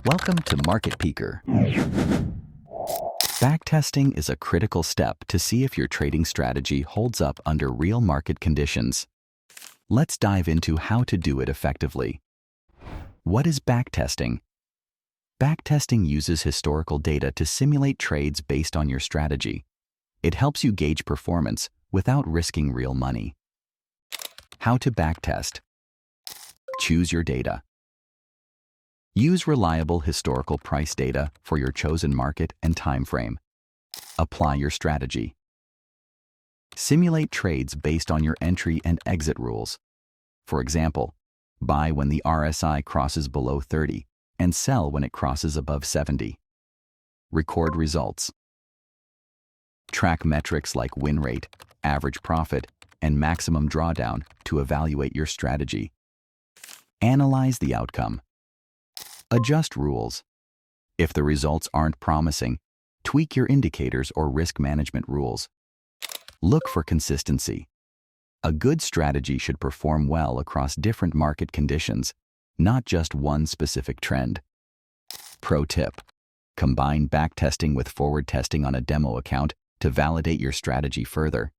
Welcome to Market Peeker. Backtesting is a critical step to see if your trading strategy holds up under real market conditions. Let's dive into how to do it effectively. What is backtesting? Backtesting uses historical data to simulate trades based on your strategy. It helps you gauge performance without risking real money. How to backtest? Choose your data. Use reliable historical price data for your chosen market and time frame. Apply your strategy. Simulate trades based on your entry and exit rules. For example, buy when the RSI crosses below 30 and sell when it crosses above 70. Record results. Track metrics like win rate, average profit, and maximum drawdown to evaluate your strategy. Analyze the outcome. Adjust rules. If the results aren't promising, tweak your indicators or risk management rules. Look for consistency. A good strategy should perform well across different market conditions, not just one specific trend. Pro tip: combine backtesting with forward testing on a demo account to validate your strategy further.